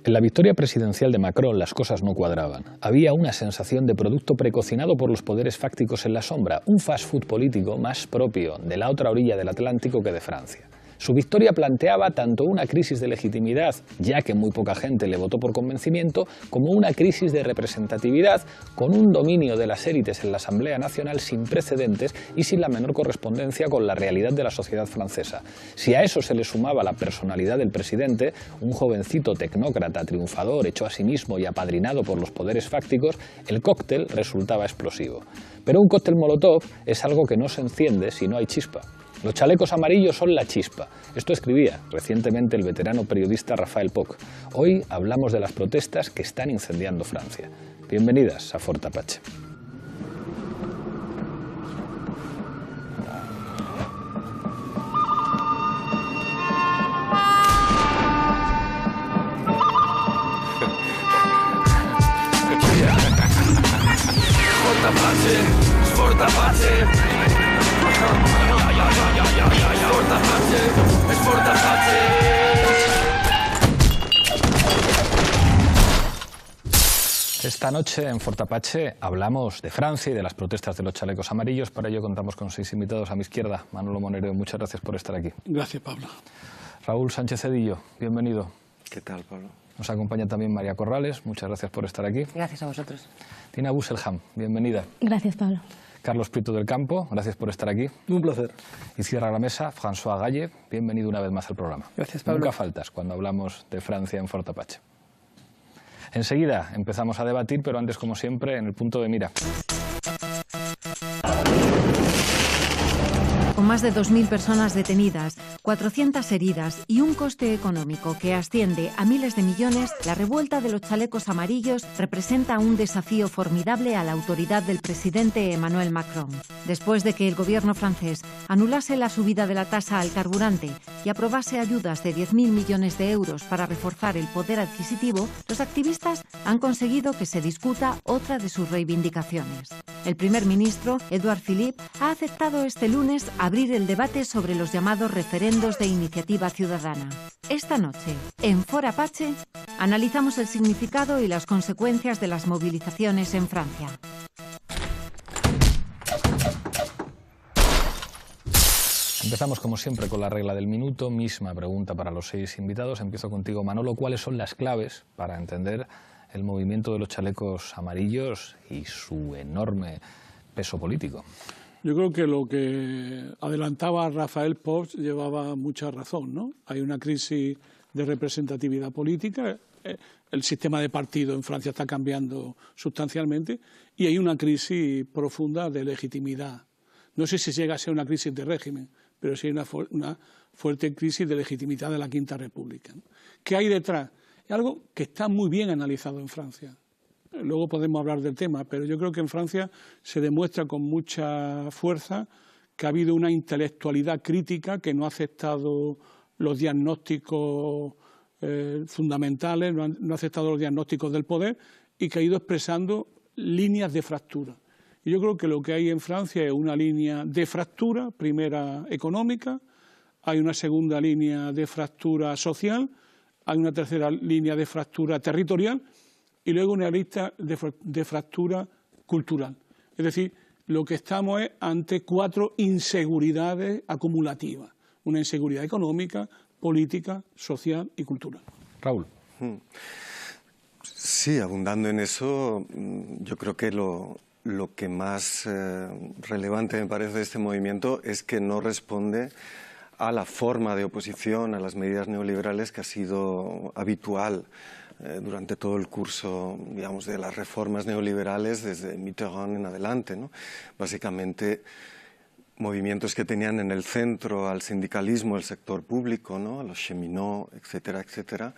En la victoria presidencial de Macron las cosas no cuadraban. Había una sensación de producto precocinado por los poderes fácticos en la sombra, un fast food político más propio de la otra orilla del Atlántico que de Francia. Su victoria planteaba tanto una crisis de legitimidad, ya que muy poca gente le votó por convencimiento, como una crisis de representatividad, con un dominio de las élites en la Asamblea Nacional sin precedentes y sin la menor correspondencia con la realidad de la sociedad francesa. Si a eso se le sumaba la personalidad del presidente, un jovencito tecnócrata triunfador, hecho a sí mismo y apadrinado por los poderes fácticos, el cóctel resultaba explosivo. Pero un cóctel molotov es algo que no se enciende si no hay chispa. Los chalecos amarillos son la chispa. Esto escribía recientemente el veterano periodista Raphael Poch. Hoy hablamos de las protestas que están incendiando Francia. Bienvenidas a Fort Apache. Fort Apache. Esta noche en Fort Apache hablamos de Francia y de las protestas de los chalecos amarillos. Para ello contamos con 6 invitados. A mi izquierda, Manolo Monero, muchas gracias por estar aquí. Gracias, Pablo. Raúl Sánchez Cedillo, bienvenido. ¿Qué tal, Pablo? Nos acompaña también María Corrales, muchas gracias por estar aquí. Gracias a vosotros. Tina Busselham, bienvenida. Gracias, Pablo. Carlos Prieto del Campo, gracias por estar aquí. Un placer. Y cierra la mesa François Galle, bienvenido una vez más al programa. Gracias, Pablo. Nunca faltas cuando hablamos de Francia en Fort Apache. Enseguida empezamos a debatir, pero antes, como siempre, en el punto de mira. Con más de 2.000 personas detenidas, 400 heridas y un coste económico que asciende a miles de millones, la revuelta de los chalecos amarillos representa un desafío formidable a la autoridad del presidente Emmanuel Macron. Después de que el gobierno francés anulase la subida de la tasa al carburante y aprobase ayudas de 10.000 millones de euros para reforzar el poder adquisitivo, los activistas han conseguido que se discuta otra de sus reivindicaciones. El primer ministro, Édouard Philippe, ha aceptado este lunes abrir el debate sobre los llamados referendos de iniciativa ciudadana. Esta noche, en Fort Apache, analizamos el significado y las consecuencias de las movilizaciones en Francia. Empezamos, como siempre, con la regla del minuto. Misma pregunta para los 6 invitados. Empiezo contigo, Manolo. ¿Cuáles son las claves para entender el movimiento de los chalecos amarillos y su enorme peso político? Yo creo que lo que adelantaba Raphael Poch llevaba mucha razón, ¿no? Hay una crisis de representatividad política, el sistema de partido en Francia está cambiando sustancialmente y hay una crisis profunda de legitimidad. No sé si llega a ser una crisis de régimen, pero sí una fuerte crisis de legitimidad de la Quinta República. ¿Qué hay detrás? Es algo que está muy bien analizado en Francia. Luego podemos hablar del tema, pero yo creo que en Francia se demuestra con mucha fuerza que ha habido una intelectualidad crítica que no ha aceptado los diagnósticos fundamentales, no ha aceptado los diagnósticos del poder y que ha ido expresando líneas de fractura. Y yo creo que lo que hay en Francia es una línea de fractura, primera económica, hay una segunda línea de fractura social, hay una tercera línea de fractura territorial y luego una lista de fractura cultural. Es decir, lo que estamos es ante 4 inseguridades acumulativas. Una inseguridad económica, política, social y cultural. Raúl. Sí, abundando en eso, yo creo que lo que más relevante me parece de este movimiento es que no responde a la forma de oposición a las medidas neoliberales que ha sido habitual durante todo el curso, digamos, de las reformas neoliberales desde Mitterrand en adelante, ¿no? Básicamente movimientos que tenían en el centro al sindicalismo, el sector público, ¿no? A los cheminots, etcétera, etcétera,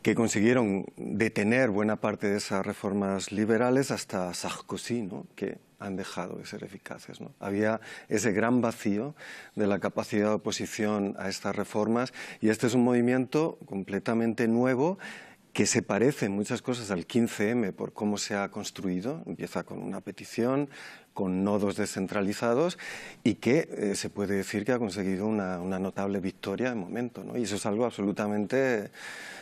que consiguieron detener buena parte de esas reformas liberales hasta Sarkozy, ¿no? Que han dejado de ser eficaces, ¿no? Había ese gran vacío de la capacidad de oposición a estas reformas y este es un movimiento completamente nuevo que se parece en muchas cosas al 15M por cómo se ha construido, empieza con una petición, con nodos descentralizados y que se puede decir que ha conseguido una notable victoria de momento, ¿no? Y eso es algo absolutamente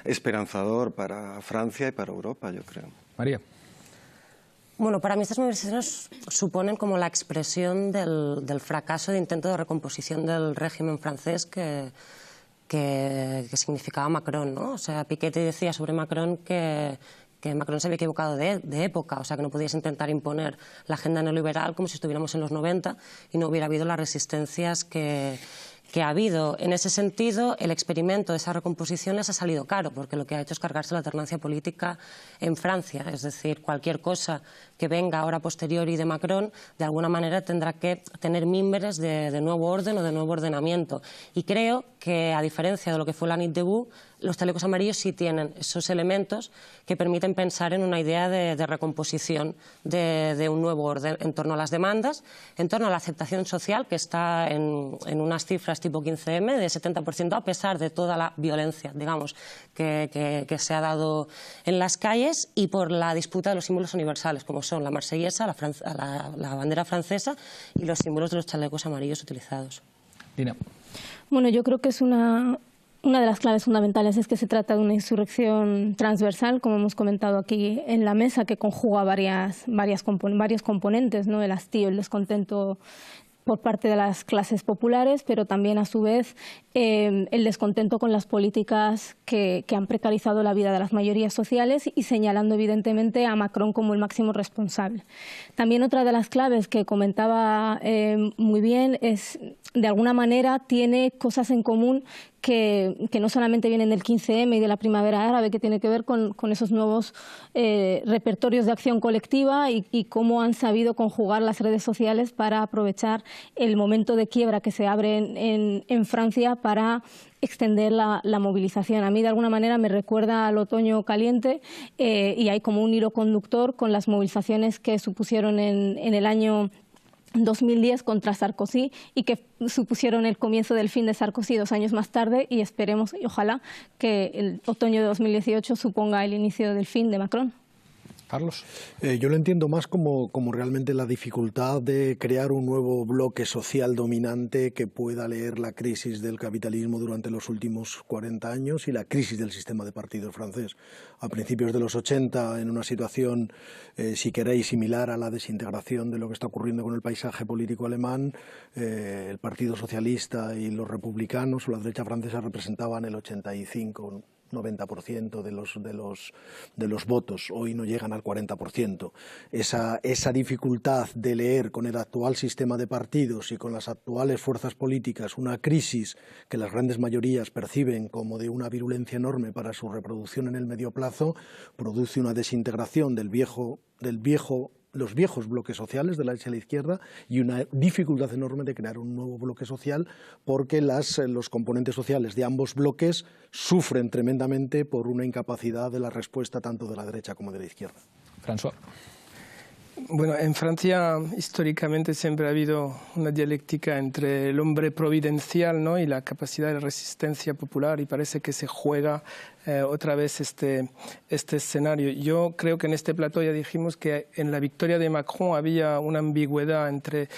esperanzador para Francia y para Europa, yo creo. María. Bueno, para mí estas movilizaciones suponen como la expresión del fracaso de intento de recomposición del régimen francés que significaba Macron, ¿no? O sea, Piketty decía sobre Macron que Macron se había equivocado de época, o sea, que no podías intentar imponer la agenda neoliberal como si estuviéramos en los 90 y no hubiera habido las resistencias que ha habido. En ese sentido, el experimento de esas recomposiciones ha salido caro, porque lo que ha hecho es cargarse la alternancia política en Francia. Es decir, cualquier cosa que venga ahora posteriori de Macron, de alguna manera tendrá que tener mimbres de nuevo orden o de nuevo ordenamiento. Y creo que, a diferencia de lo que fue la Nuit debout, los chalecos amarillos sí tienen esos elementos que permiten pensar en una idea de recomposición de un nuevo orden en torno a las demandas, en torno a la aceptación social, que está en unas cifras tipo 15M de 70%, a pesar de toda la violencia, digamos, que se ha dado en las calles, y por la disputa de los símbolos universales, como son la marsellesa, la bandera francesa y los símbolos de los chalecos amarillos utilizados. Dina. Bueno, yo creo que es una de las claves fundamentales es que se trata de una insurrección transversal, como hemos comentado aquí en la mesa, que conjuga varios componentes, ¿no? El hastío, el descontento por parte de las clases populares, pero también, a su vez, el descontento con las políticas que han precarizado la vida de las mayorías sociales, y señalando evidentemente a Macron como el máximo responsable. También otra de las claves que comentaba muy bien es, de alguna manera, tiene cosas en común que no solamente vienen del 15M y de la primavera árabe, que tiene que ver con esos nuevos repertorios de acción colectiva y cómo han sabido conjugar las redes sociales para aprovechar el momento de quiebra que se abre en Francia para extender la movilización. A mí, de alguna manera, me recuerda al otoño caliente, y hay como un hilo conductor con las movilizaciones que supusieron en el año 2010 contra Sarkozy y que supusieron el comienzo del fin de Sarkozy 2 años más tarde, y esperemos y ojalá que el otoño de 2018 suponga el inicio del fin de Macron. Carlos. Yo lo entiendo más como realmente la dificultad de crear un nuevo bloque social dominante que pueda leer la crisis del capitalismo durante los últimos 40 años y la crisis del sistema de partidos francés. A principios de los 80, en una situación, si queréis, similar a la desintegración de lo que está ocurriendo con el paisaje político alemán, el Partido Socialista y los republicanos o la derecha francesa representaban el 85-90% de los votos. Hoy no llegan al 40%. Esa dificultad de leer con el actual sistema de partidos y con las actuales fuerzas políticas una crisis que las grandes mayorías perciben como de una virulencia enorme para su reproducción en el medio plazo, produce una desintegración los viejos bloques sociales de la derecha y la izquierda, y una dificultad enorme de crear un nuevo bloque social, porque los componentes sociales de ambos bloques sufren tremendamente por una incapacidad de la respuesta tanto de la derecha como de la izquierda. François. Bueno, en Francia históricamente siempre ha habido una dialéctica entre el hombre providencial, ¿no?, y la capacidad de resistencia popular, y parece que se juega otra vez este escenario. Yo creo que en este plató ya dijimos que en la victoria de Macron había una ambigüedad entre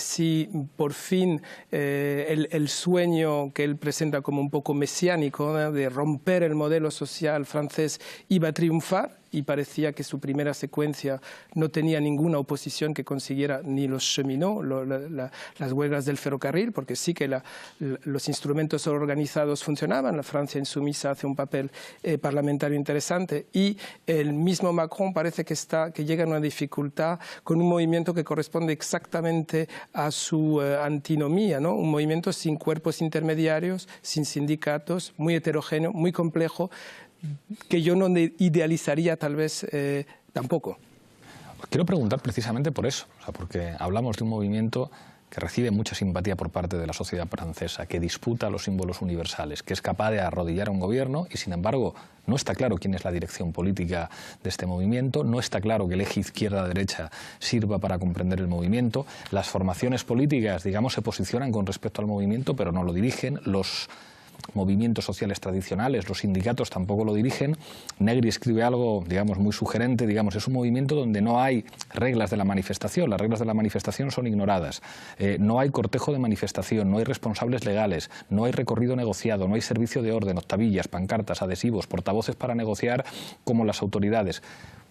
si por fin el sueño que él presenta como un poco mesiánico, ¿no?, de romper el modelo social francés iba a triunfar, y parecía que su primera secuencia no tenía ninguna oposición que consiguiera ni los cheminots, las huelgas del ferrocarril, porque sí que los instrumentos organizados funcionaban. La Francia insumisa hace un papel parlamentario interesante, y el mismo Macron parece que llega a una dificultad con un movimiento que corresponde exactamente a su antinomía, ¿no? Un movimiento sin cuerpos intermediarios, sin sindicatos, muy heterogéneo, muy complejo, que yo no idealizaría tal vez tampoco. Quiero preguntar precisamente por eso, porque hablamos de un movimiento que recibe mucha simpatía por parte de la sociedad francesa, que disputa los símbolos universales, que es capaz de arrodillar a un gobierno, y sin embargo no está claro quién es la dirección política de este movimiento, no está claro que el eje izquierda-derecha sirva para comprender el movimiento. Las formaciones políticas, digamos, se posicionan con respecto al movimiento, pero no lo dirigen. Los movimientos sociales tradicionales, los sindicatos tampoco lo dirigen. Negri escribe algo, digamos, muy sugerente, digamos, es un movimiento donde no hay reglas de la manifestación, las reglas de la manifestación son ignoradas, no hay cortejo de manifestación, no hay responsables legales, no hay recorrido negociado, no hay servicio de orden, octavillas, pancartas, adhesivos, portavoces para negociar como las autoridades.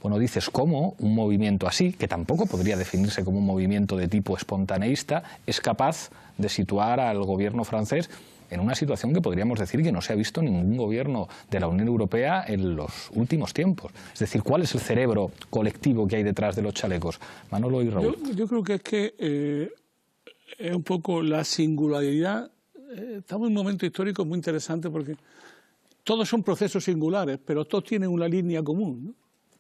Bueno, dices, ¿cómo un movimiento así, que tampoco podría definirse como un movimiento de tipo espontaneísta, es capaz de situar al gobierno francés en una situación que podríamos decir que no se ha visto ningún gobierno de la Unión Europea en los últimos tiempos? Es decir, ¿cuál es el cerebro colectivo que hay detrás de los chalecos? Manolo y Raúl. Yo creo que es un poco la singularidad. Estamos en un momento histórico muy interesante porque todos son procesos singulares, pero todos tienen una línea común, ¿no?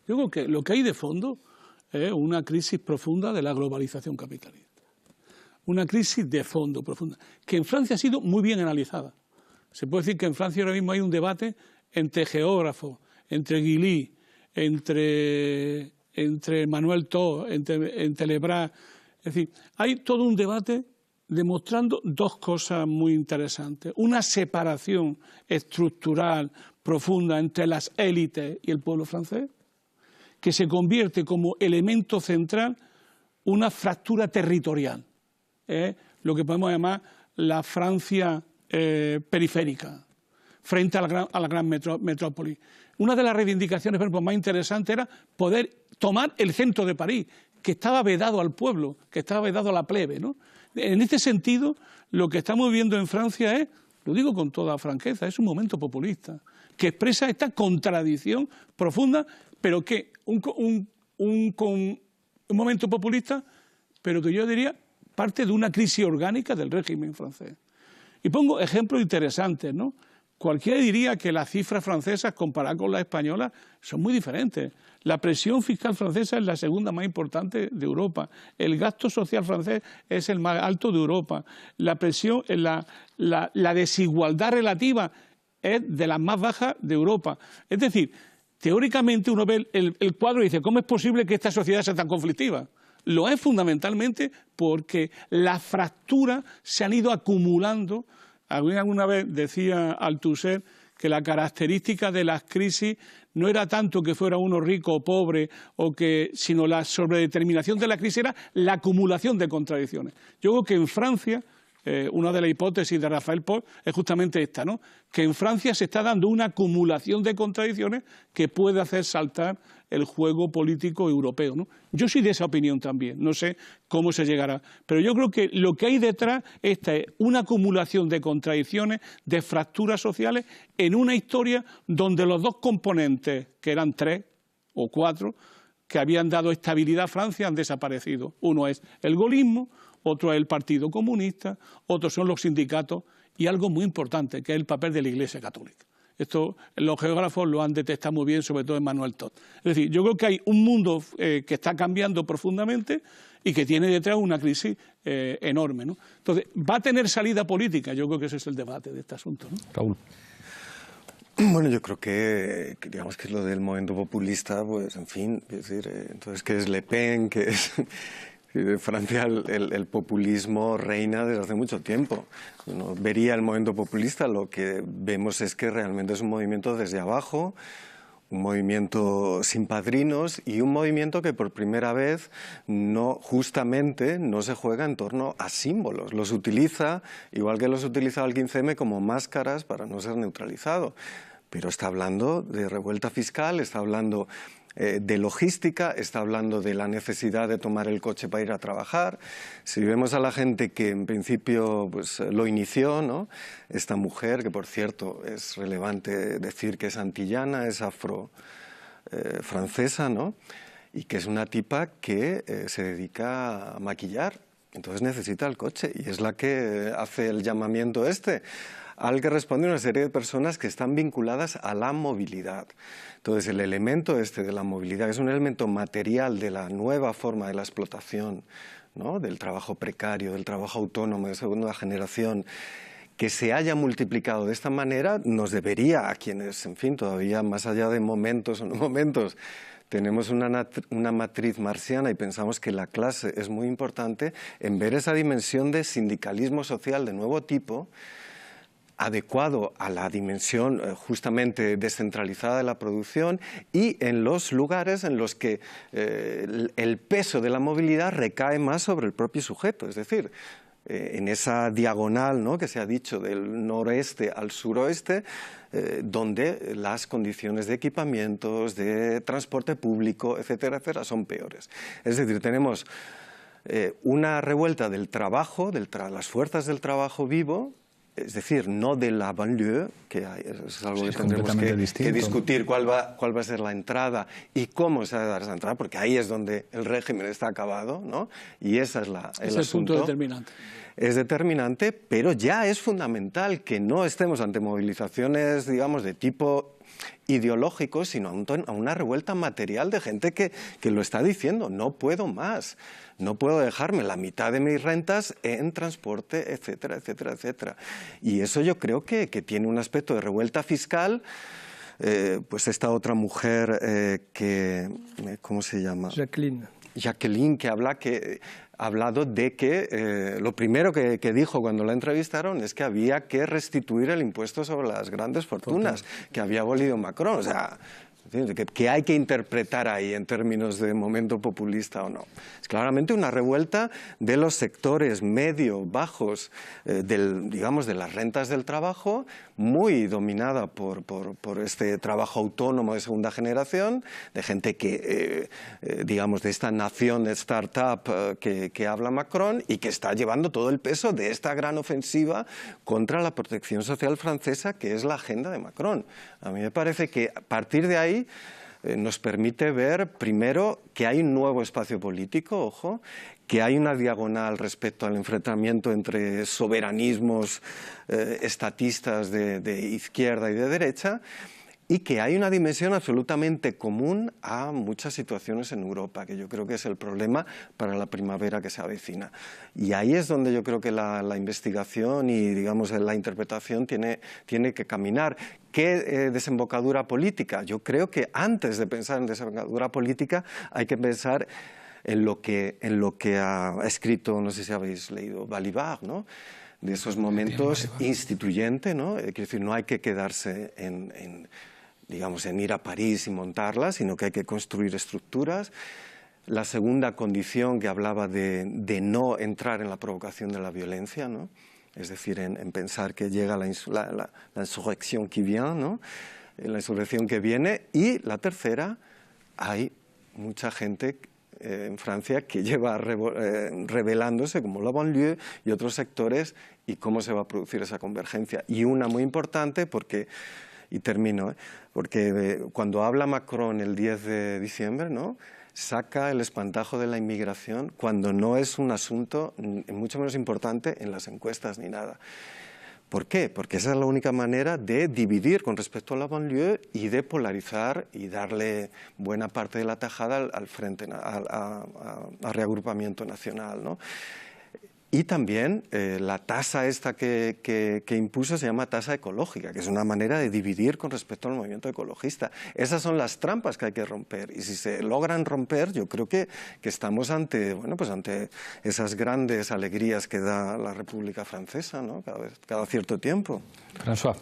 Yo creo que lo que hay de fondo es una crisis profunda de la globalización capitalista. Una crisis de fondo profunda, que en Francia ha sido muy bien analizada. Se puede decir que en Francia ahora mismo hay un debate entre geógrafos, entre Guilly, entre Manuel Thor, entre Lebras. Es decir, hay todo un debate demostrando dos cosas muy interesantes. Una separación estructural profunda entre las élites y el pueblo francés, que se convierte como elemento central una fractura territorial. Lo que podemos llamar la Francia periférica, frente a la gran metrópoli. Una de las reivindicaciones, por ejemplo, más interesantes era poder tomar el centro de París, que estaba vedado al pueblo, que estaba vedado a la plebe, ¿no? En este sentido, lo que estamos viendo en Francia es, lo digo con toda franqueza, es un momento populista, que expresa esta contradicción profunda, pero que un momento populista, pero que yo diría parte de una crisis orgánica del régimen francés. Y pongo ejemplos interesantes, ¿no? Cualquiera diría que las cifras francesas comparadas con las españolas son muy diferentes. La presión fiscal francesa es la segunda más importante de Europa. El gasto social francés es el más alto de Europa. La presión, la desigualdad relativa es de las más bajas de Europa. Es decir, teóricamente uno ve el cuadro y dice, ¿cómo es posible que esta sociedad sea tan conflictiva? Lo es fundamentalmente porque las fracturas se han ido acumulando. Alguna vez decía Althusser que la característica de las crisis no era tanto que fuera uno rico o pobre, sino la sobredeterminación de la crisis era la acumulación de contradicciones. Yo creo que en Francia, una de las hipótesis de Raphael Porte es justamente esta, ¿no? Que en Francia se está dando una acumulación de contradicciones que puede hacer saltar el juego político europeo, ¿no? Yo soy de esa opinión también, no sé cómo se llegará, pero yo creo que lo que hay detrás es una acumulación de contradicciones, de fracturas sociales en una historia donde los dos componentes, que eran 3 o 4, que habían dado estabilidad a Francia, han desaparecido. Uno es el gaullismo, otro es el Partido Comunista, otros son los sindicatos y algo muy importante, que es el papel de la Iglesia Católica. Esto los geógrafos lo han detectado muy bien, sobre todo en Manuel Thor. Es decir, yo creo que hay un mundo que está cambiando profundamente y que tiene detrás una crisis enorme, ¿no? Entonces, ¿va a tener salida política? Yo creo que ese es el debate de este asunto, ¿no? Raúl. Bueno, yo creo que digamos que lo del movimiento populista, pues en fin, es decir, entonces, ¿qué es Le Pen? ¿Qué es...? En Francia el populismo reina desde hace mucho tiempo. Uno vería el movimiento populista, lo que vemos es que realmente es un movimiento desde abajo, un movimiento sin padrinos y un movimiento que por primera vez justamente no se juega en torno a símbolos. Los utiliza, igual que los utilizaba el 15M, como máscaras para no ser neutralizado. Pero está hablando de revuelta fiscal, está hablando de logística, está hablando de la necesidad de tomar el coche para ir a trabajar. Si vemos a la gente que en principio pues, lo inició, ¿no? Esta mujer, que por cierto es relevante decir que es antillana, es afro-francesa, ¿no? Y que es una tipa que se dedica a maquillar, entonces necesita el coche y es la que hace el llamamiento al que responde una serie de personas que están vinculadas a la movilidad. Entonces, el elemento de la movilidad es un elemento material de la nueva forma de la explotación, ¿no? Del trabajo precario, del trabajo autónomo de segunda generación, que se haya multiplicado de esta manera nos debería, a quienes, en fin, todavía más allá de momentos o no momentos, tenemos una matriz marxiana y pensamos que la clase es muy importante, en ver esa dimensión de sindicalismo social de nuevo tipo, adecuado a la dimensión justamente descentralizada de la producción y en los lugares en los que el peso de la movilidad recae más sobre el propio sujeto, es decir, en esa diagonal, ¿no?, que se ha dicho del noroeste al suroeste, donde las condiciones de equipamientos, de transporte público, etcétera, etcétera, son peores. Es decir, tenemos una revuelta del trabajo, las fuerzas del trabajo vivo, es decir, no de la banlieue, que es algo que tendremos que discutir cuál va a ser la entrada y cómo se va a dar esa entrada, porque ahí es donde el régimen está acabado, ¿no? Y ese es el punto determinante. Es determinante, pero ya es fundamental que no estemos ante movilizaciones, digamos, de tipo ideológico, sino a una revuelta material de gente que lo está diciendo, no puedo más, no puedo dejarme la mitad de mis rentas en transporte, etcétera, etcétera, etcétera. Y eso yo creo que tiene un aspecto de revuelta fiscal. Pues esta otra mujer ¿cómo se llama? Jacqueline, que ha hablado de que lo primero que dijo cuando la entrevistaron es que había que restituir el impuesto sobre las grandes fortunas que había abolido Macron. O sea, que hay que interpretar ahí en términos de momento populista o no. Es claramente una revuelta de los sectores medio-bajos, digamos, de las rentas del trabajo, muy dominada por este trabajo autónomo de segunda generación, de gente que, digamos, de esta nación de startup que habla Macron y que está llevando todo el peso de esta gran ofensiva contra la protección social francesa, que es la agenda de Macron. A mí me parece que a partir de ahí nos permite ver, primero, que hay un nuevo espacio político, ojo, que hay una diagonal respecto al enfrentamiento entre soberanismos estatistas de izquierda y de derecha, y que hay una dimensión absolutamente común a muchas situaciones en Europa, que yo creo que es el problema para la primavera que se avecina. Y ahí es donde yo creo que la investigación y, digamos, la interpretación tiene que caminar. ¿Qué desembocadura política? Yo creo que antes de pensar en desembocadura política hay que pensar en lo que ha escrito, no sé si habéis leído, Balibar, ¿no?, de esos momentos instituyente, ¿no? Es decir, no hay que quedarse digamos, en ir a París y montarlas, sino que hay que construir estructuras. La segunda condición que hablaba de no entrar en la provocación de la violencia, ¿no?, es decir, en pensar que llega la insurrección qui vient, ¿no?, la insurrección que viene. Y la tercera, hay mucha gente en Francia que lleva rebelándose, como la banlieue y otros sectores, y cómo se va a producir esa convergencia. Y una muy importante, y termino, porque cuando habla Macron el 10 de diciembre, ¿no?, saca el espantajo de la inmigración cuando no es un asunto mucho menos importante en las encuestas ni nada. ¿Por qué? Porque esa es la única manera de dividir con respecto a la banlieue y de polarizar y darle buena parte de la tajada al frente, al reagrupamiento nacional, ¿no? Y también la tasa esta que impuso se llama tasa ecológica, que es una manera de dividir con respecto al movimiento ecologista. Esas son las trampas que hay que romper, y si se logran romper, yo creo que estamos ante esas grandes alegrías que da la República Francesa, ¿no?, cada cierto tiempo. François.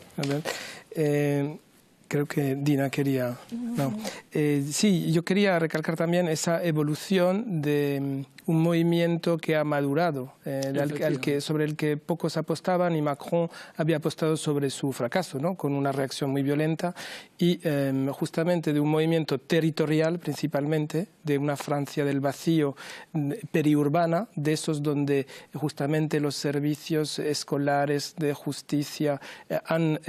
Creo que Dina quería... No. Sí, yo quería recalcar también esa evolución de un movimiento que ha madurado, sobre el que pocos apostaban, y Macron había apostado sobre su fracaso, ¿no?, con una reacción muy violenta, y justamente de un movimiento territorial principalmente, de una Francia del vacío periurbana, de esos donde justamente los servicios escolares de justicia han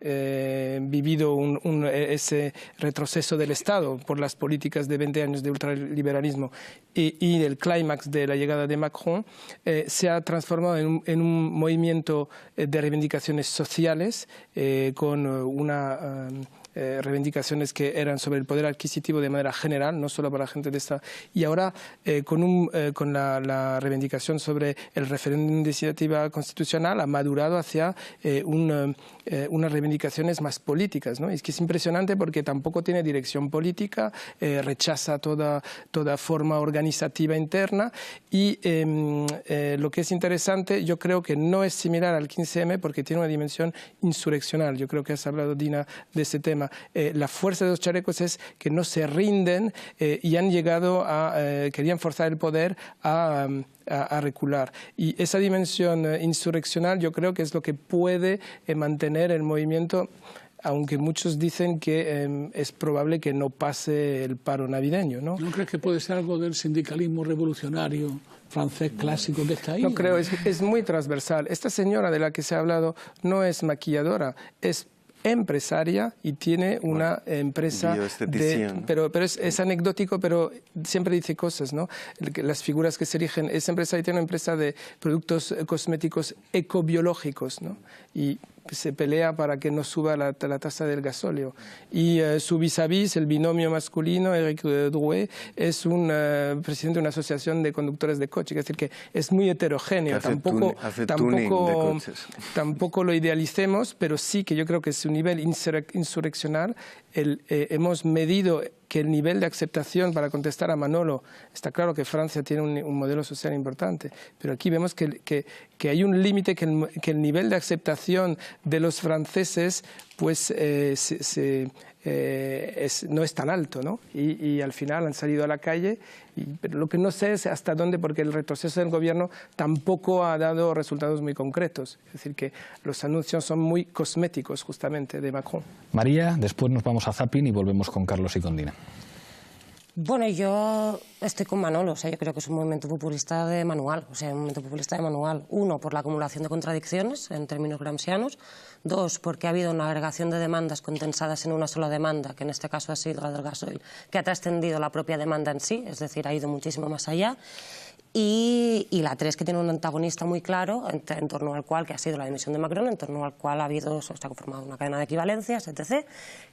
vivido ese retroceso del Estado por las políticas de 20 años de ultraliberalismo y del clímax de la llegada de Macron, se ha transformado en un movimiento de reivindicaciones sociales con una reivindicaciones que eran sobre el poder adquisitivo de manera general, no solo para la gente de esta... Y ahora con la reivindicación sobre el referéndum de iniciativa constitucional ha madurado hacia unas reivindicaciones más políticas, ¿no? Es que es impresionante porque tampoco tiene dirección política, rechaza toda forma organizativa interna y lo que es interesante, yo creo que no es similar al 15M porque tiene una dimensión insurreccional. Yo creo que has hablado, Dina, de ese tema. La fuerza de los chalecos es que no se rinden y han llegado querían forzar el poder a recular. Y esa dimensión insurreccional yo creo que es lo que puede mantener el movimiento, aunque muchos dicen que es probable que no pase el paro navideño, ¿no? ¿No crees que puede ser algo del sindicalismo revolucionario francés clásico que está ahí? No creo, es muy transversal. Esta señora de la que se ha hablado no es maquilladora, es empresaria y tiene una empresa pero es anecdótico, pero siempre dice cosas, ¿no? Las figuras que se erigen, es empresaria y tiene una empresa de productos cosméticos ecobiológicos, ¿no? Y se pelea para que no suba la tasa del gasóleo. Y su vis-a-vis, el binomio masculino, Eric Drouet, es un presidente de una asociación de conductores de coche, es decir, que es muy heterogéneo. Tampoco lo idealicemos, pero sí que yo creo que es un nivel insurreccional. Hemos medido que el nivel de aceptación, para contestar a Manolo, está claro que Francia tiene un modelo social importante, pero aquí vemos que hay un límite, que el nivel de aceptación de los franceses pues no es tan alto, ¿no? Y al final han salido a la calle, pero lo que no sé es hasta dónde, porque el retroceso del gobierno tampoco ha dado resultados muy concretos. Es decir, que los anuncios son muy cosméticos, justamente, de Macron. María, después nos vamos a Zapping y volvemos con Carlos y con Dina. Bueno, yo estoy con Manolo, o sea, yo creo que es un movimiento populista de manual, Uno, por la acumulación de contradicciones en términos gramscianos. Dos, porque ha habido una agregación de demandas condensadas en una sola demanda, que en este caso ha sido la del gasoil, que ha trascendido la propia demanda en sí, es decir, ha ido muchísimo más allá. Y la tres, que tiene un antagonista muy claro en torno al cual, que ha sido la dimisión de Macron, en torno al cual se ha conformado una cadena de equivalencias, etc.,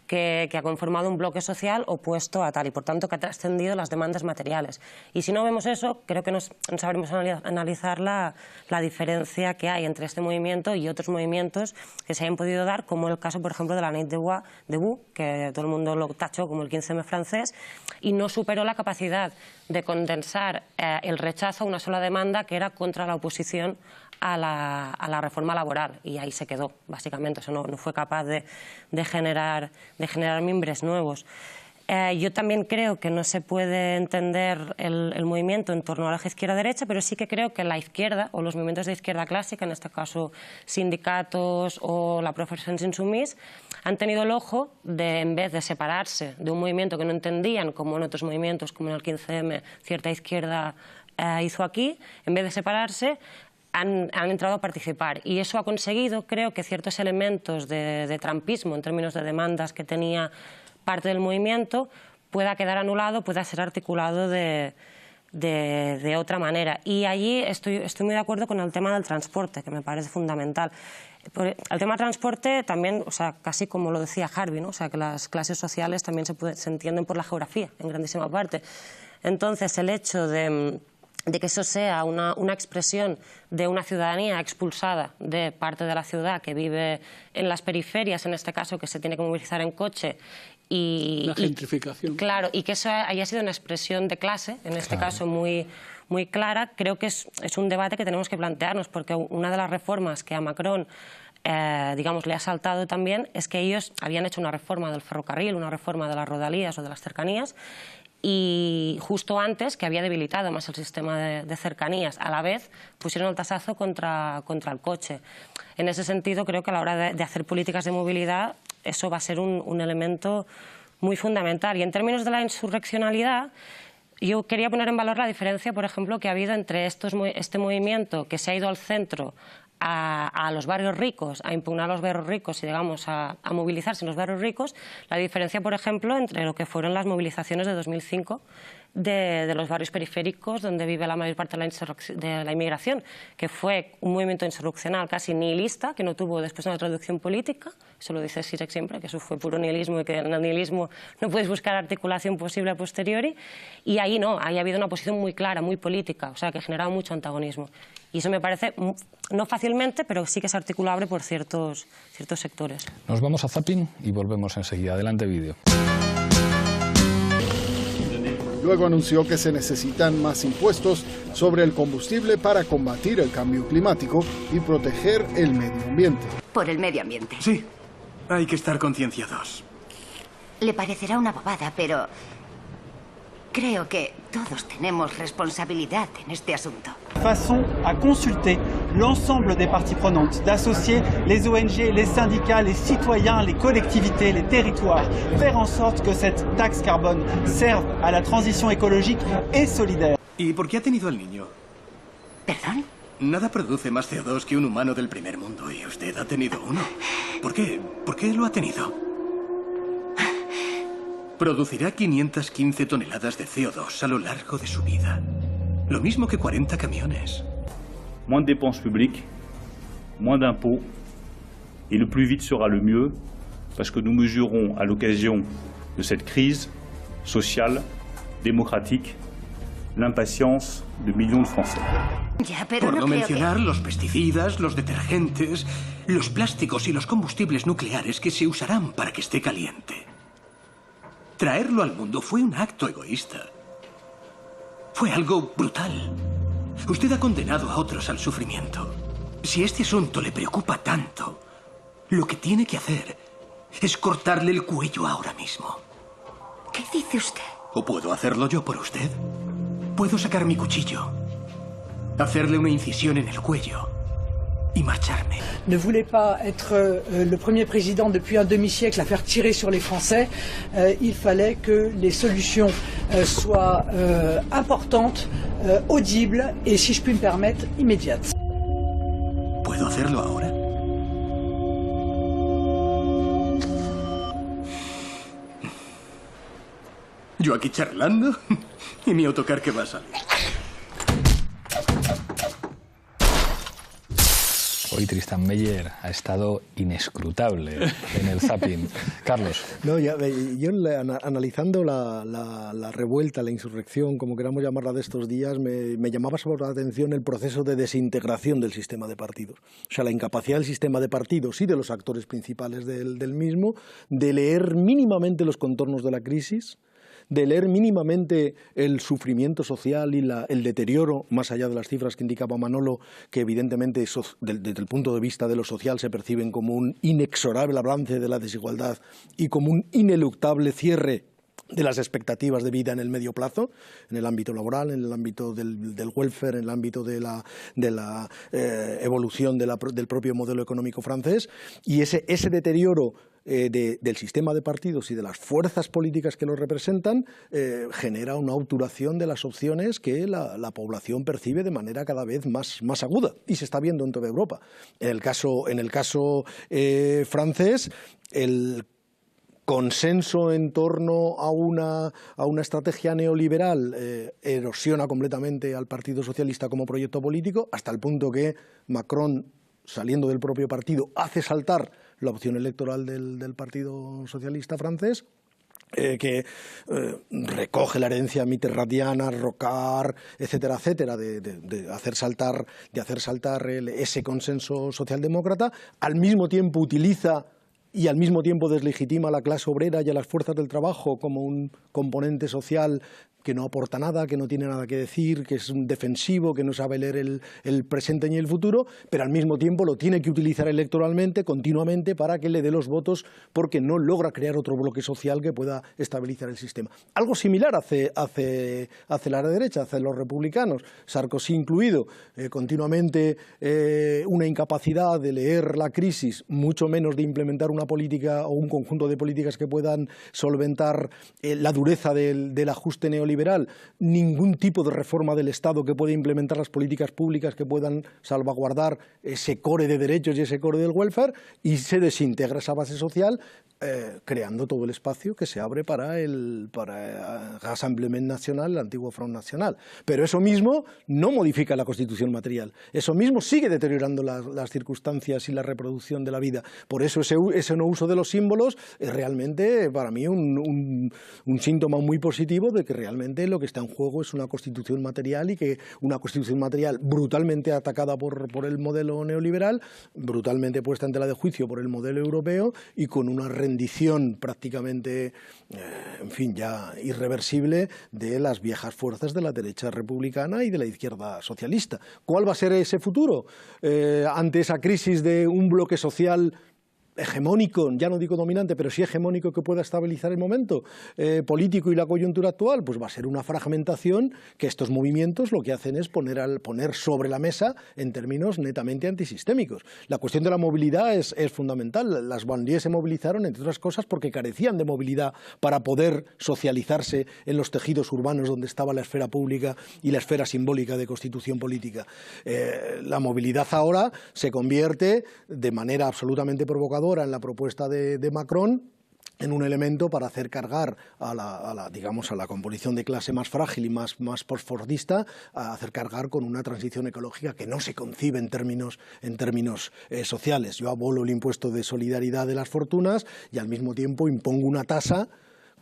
que ha conformado un bloque social opuesto a tal y por tanto que ha trascendido las demandas materiales. Y si no vemos eso, creo que no sabremos analizar la diferencia que hay entre este movimiento y otros movimientos que se hayan podido dar, como el caso, por ejemplo, de la Nuit debout, que todo el mundo lo tachó como el 15M francés, y no superó la capacidad de condensar el rechazo a una sola demanda, que era contra la oposición a la reforma laboral, y ahí se quedó, básicamente. Eso no fue capaz de generar mimbres nuevos. Yo también creo que no se puede entender el movimiento en torno a la izquierda-derecha, pero sí que creo que la izquierda, o los movimientos de izquierda clásica, en este caso sindicatos o la profesión insoumise, han tenido el ojo de, en vez de separarse de un movimiento que no entendían, como en otros movimientos, como en el 15M, cierta izquierda hizo aquí, en vez de separarse, han entrado a participar, y eso ha conseguido, creo, que ciertos elementos de trumpismo en términos de demandas que tenía parte del movimiento pueda quedar anulado, pueda ser articulado de otra manera. Y allí estoy muy de acuerdo con el tema del transporte, que me parece fundamental. El tema del transporte también, o sea, casi como lo decía Harvey, ¿no? O sea, que las clases sociales también se entienden por la geografía, en grandísima parte. Entonces, el hecho de que eso sea una expresión de una ciudadanía expulsada de parte de la ciudad que vive en las periferias, en este caso, que se tiene que movilizar en coche. La gentrificación. Claro, y que eso haya sido una expresión de clase, en este caso muy clara, creo que es un debate que tenemos que plantearnos, porque una de las reformas que a Macron digamos, le ha saltado también es que ellos habían hecho una reforma del ferrocarril, una reforma de las rodalías o de las cercanías, y justo antes, que había debilitado más el sistema de cercanías, a la vez pusieron el tasazo contra el coche. En ese sentido, creo que a la hora de hacer políticas de movilidad, eso va a ser un elemento muy fundamental. Y en términos de la insurreccionalidad, yo quería poner en valor la diferencia, por ejemplo, que ha habido entre este movimiento que se ha ido al centro a los barrios ricos, a impugnar a los barrios ricos y, digamos, a movilizarse en los barrios ricos, la diferencia, por ejemplo, entre lo que fueron las movilizaciones de 2005 de los barrios periféricos donde vive la mayor parte de la inmigración, que fue un movimiento insurreccional casi nihilista, que no tuvo después una traducción política. Eso lo dice Zizek siempre, que eso fue puro nihilismo y que en el nihilismo no puedes buscar articulación posible a posteriori. Y ahí no, ahí ha habido una posición muy clara, muy política, o sea, que generaba mucho antagonismo. Y eso me parece, no fácilmente, pero sí que es articulable por ciertos sectores. Nos vamos a zapping y volvemos enseguida. Adelante, vídeo. Luego anunció que se necesitan más impuestos sobre el combustible para combatir el cambio climático y proteger el medio ambiente. Por el medio ambiente. Sí, hay que estar concienciados. Le parecerá una bobada, pero creo que todos tenemos responsabilidad en este asunto. Façon à consulter l'ensemble des parties prenantes, d'associer les ONG, les syndicats, les citoyens, les collectivités, les territoires, faire en sorte que cette taxe carbone serve à la transition écologique et solidaire. ¿Y por qué ha tenido al niño? ¿Perdón? Nada produce más CO2 que un humano del primer mundo y usted ha tenido uno. ¿Por qué? ¿Por qué lo ha tenido? Producirá 515 toneladas de CO2 a lo largo de su vida. Lo mismo que 40 camiones. Moins de dépenses publiques, moins d'impôts, et le plus vite sera le mieux, parce que nous mesurons à l'occasion de cette crise sociale, démocratique, l'impatience de millions de Français. Ya, pero Por no creo mencionar los pesticidas, los detergentes, los plásticos y los combustibles nucleares que se usarán para que esté caliente. Traerlo al mundo fue un acto egoísta. Fue algo brutal. Usted ha condenado a otros al sufrimiento. Si este asunto le preocupa tanto, lo que tiene que hacer es cortarle el cuello ahora mismo. ¿Qué dice usted? ¿O puedo hacerlo yo por usted? Puedo sacar mi cuchillo, hacerle una incisión en el cuello y marcharme. Ne voulait pas être le premier président depuis un demi-siècle à faire tirer sur les Français. Il fallait que les solutions soient importantes, audibles et, si je puis me permettre, immédiates. ¿Puedo hacerlo ahora? Yo aquí charlando y mi autocar que va a salir. Hoy Tristan Meyer ha estado inescrutable en el zapping. Carlos. No, yo analizando la revuelta, la insurrección, como queramos llamarla de estos días, me llamaba sobre la atención el proceso de desintegración del sistema de partidos. O sea, la incapacidad del sistema de partidos y de los actores principales del mismo de leer mínimamente los contornos de la crisis, de leer mínimamente el sufrimiento social y el deterioro, más allá de las cifras que indicaba Manolo, que evidentemente desde el punto de vista de lo social se perciben como un inexorable avance de la desigualdad y como un ineluctable cierre de las expectativas de vida en el medio plazo, en el ámbito laboral, en el ámbito del welfare, en el ámbito de la evolución del propio modelo económico francés, y ese deterioro del sistema de partidos y de las fuerzas políticas que lo representan genera una obturación de las opciones que la población percibe de manera cada vez más aguda, y se está viendo en toda Europa. En el caso francés, el consenso en torno a una estrategia neoliberal erosiona completamente al Partido Socialista como proyecto político, hasta el punto que Macron, saliendo del propio partido, hace saltar la opción electoral del Partido Socialista francés, que recoge la herencia mitterrandiana, Rocard, etcétera, etcétera, de hacer saltar ese consenso socialdemócrata. Al mismo tiempo utiliza y al mismo tiempo deslegitima a la clase obrera y a las fuerzas del trabajo como un componente social que no aporta nada, que no tiene nada que decir, que es un defensivo, que no sabe leer el presente ni el futuro, pero al mismo tiempo lo tiene que utilizar electoralmente, continuamente, para que le dé los votos, porque no logra crear otro bloque social que pueda estabilizar el sistema. Algo similar hace la derecha, hacen los republicanos, Sarkozy incluido, continuamente una incapacidad de leer la crisis, mucho menos de implementar una política o un conjunto de políticas que puedan solventar la dureza del ajuste neoliberal, ningún tipo de reforma del Estado que pueda implementar las políticas públicas que puedan salvaguardar ese core de derechos y ese core del welfare, y se desintegra esa base social, creando todo el espacio que se abre para el Rassemblement Nacional, el antiguo Front Nacional. Pero eso mismo no modifica la Constitución material, eso mismo sigue deteriorando las circunstancias y la reproducción de la vida. Por eso ese no uso de los símbolos es realmente para mí un síntoma muy positivo de que realmente lo que está en juego es una Constitución material, y que una Constitución material brutalmente atacada por el modelo neoliberal, brutalmente puesta en tela de juicio por el modelo europeo, y con una rendición prácticamente, en fin, ya irreversible de las viejas fuerzas de la derecha republicana y de la izquierda socialista. ¿Cuál va a ser ese futuro ante esa crisis de un bloque social hegemónico, ya no digo dominante, pero sí hegemónico, que pueda estabilizar el momento político y la coyuntura actual? Pues va a ser una fragmentación que estos movimientos lo que hacen es poner sobre la mesa en términos netamente antisistémicos. La cuestión de la movilidad es fundamental. Las banlieues se movilizaron, entre otras cosas, porque carecían de movilidad para poder socializarse en los tejidos urbanos donde estaba la esfera pública y la esfera simbólica de constitución política. La movilidad ahora se convierte de manera absolutamente provocadora en la propuesta de Macron en un elemento para hacer cargar a la composición de clase más frágil y más postfordista, a hacer cargar con una transición ecológica que no se concibe en términos sociales. Yo abolo el impuesto de solidaridad de las fortunas y al mismo tiempo impongo una tasa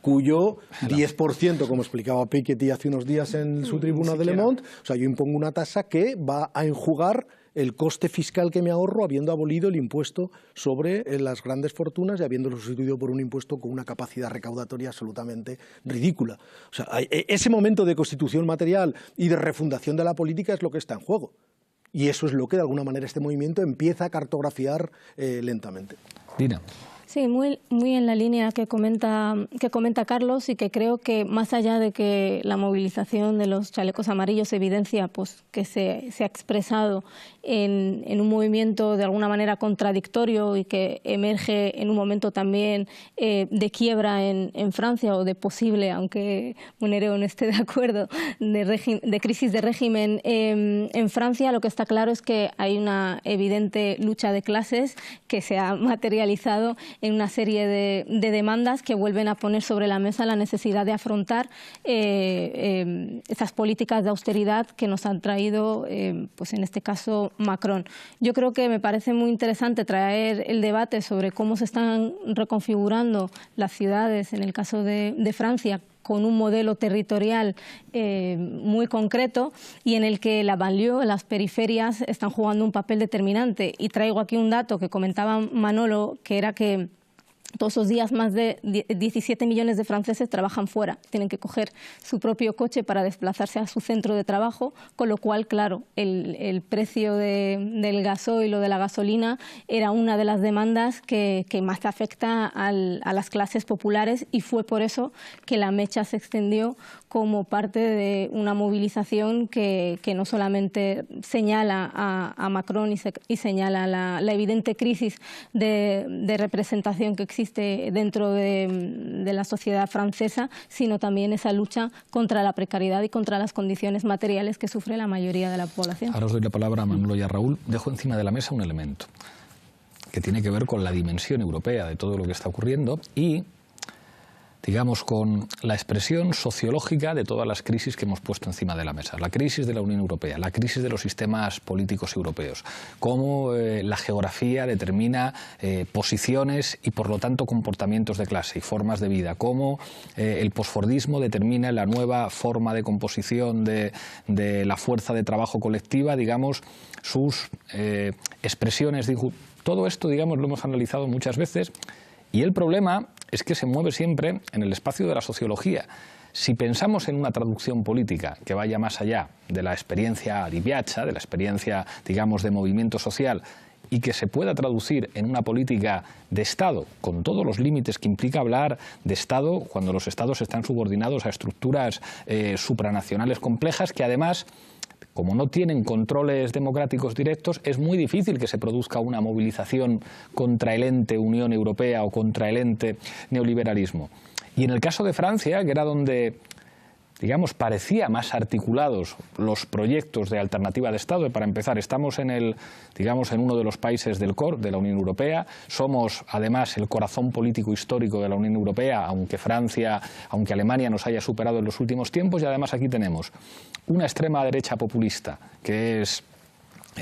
cuyo 10%, como explicaba Piketty hace unos días en su tribuna de Le Monde, o sea, yo impongo una tasa que va a enjugar el coste fiscal que me ahorro habiendo abolido el impuesto sobre las grandes fortunas y habiéndolo sustituido por un impuesto con una capacidad recaudatoria absolutamente ridícula. O sea, ese momento de constitución material y de refundación de la política es lo que está en juego. Y eso es lo que de alguna manera este movimiento empieza a cartografiar lentamente. Dina. Sí, muy en la línea que comenta Carlos, y que creo que más allá de que la movilización de los chalecos amarillos evidencia pues, que se ha expresado en un movimiento de alguna manera contradictorio y que emerge en un momento también de quiebra en Francia, o de posible, aunque Monero no esté de acuerdo, de crisis de régimen en Francia, lo que está claro es que hay una evidente lucha de clases que se ha materializado en una serie de demandas que vuelven a poner sobre la mesa la necesidad de afrontar esas políticas de austeridad que nos han traído, pues en este caso, Macron. Yo creo que me parece muy interesante traer el debate sobre cómo se están reconfigurando las ciudades, en el caso de Francia, con un modelo territorial muy concreto, y en el que la banlieue, las periferias, están jugando un papel determinante. Y traigo aquí un dato que comentaba Manolo, que era que todos los días más de 17 millones de franceses trabajan fuera, tienen que coger su propio coche para desplazarse a su centro de trabajo, con lo cual, claro, el precio del gasoil o de la gasolina era una de las demandas que más afecta a las clases populares, y fue por eso que la mecha se extendió como parte de una movilización que no solamente señala a Macron y señala la evidente crisis de representación que existe dentro de la sociedad francesa, sino también esa lucha contra la precariedad y contra las condiciones materiales que sufre la mayoría de la población. Ahora os doy la palabra a Manolo y a Raúl. Dejo encima de la mesa un elemento que tiene que ver con la dimensión europea de todo lo que está ocurriendo y, digamos, con la expresión sociológica de todas las crisis que hemos puesto encima de la mesa. La crisis de la Unión Europea, la crisis de los sistemas políticos europeos, cómo la geografía determina posiciones y, por lo tanto, comportamientos de clase y formas de vida, cómo el posfordismo determina la nueva forma de composición de la fuerza de trabajo colectiva, digamos, sus expresiones. Todo esto, digamos, lo hemos analizado muchas veces, y el problema es que se mueve siempre en el espacio de la sociología. Si pensamos en una traducción política que vaya más allá de la experiencia di piazza, de la experiencia, digamos, de movimiento social, y que se pueda traducir en una política de Estado, con todos los límites que implica hablar de Estado cuando los Estados están subordinados a estructuras supranacionales complejas, que además como no tienen controles democráticos directos, es muy difícil que se produzca una movilización contra el ente Unión Europea o contra el ente neoliberalismo. Y en el caso de Francia, que era donde, digamos, parecía más articulados los proyectos de alternativa de Estado. Para empezar, estamos en uno de los países del core de la Unión Europea, somos además el corazón político histórico de la Unión Europea, aunque Alemania nos haya superado en los últimos tiempos, y además aquí tenemos una extrema derecha populista, que es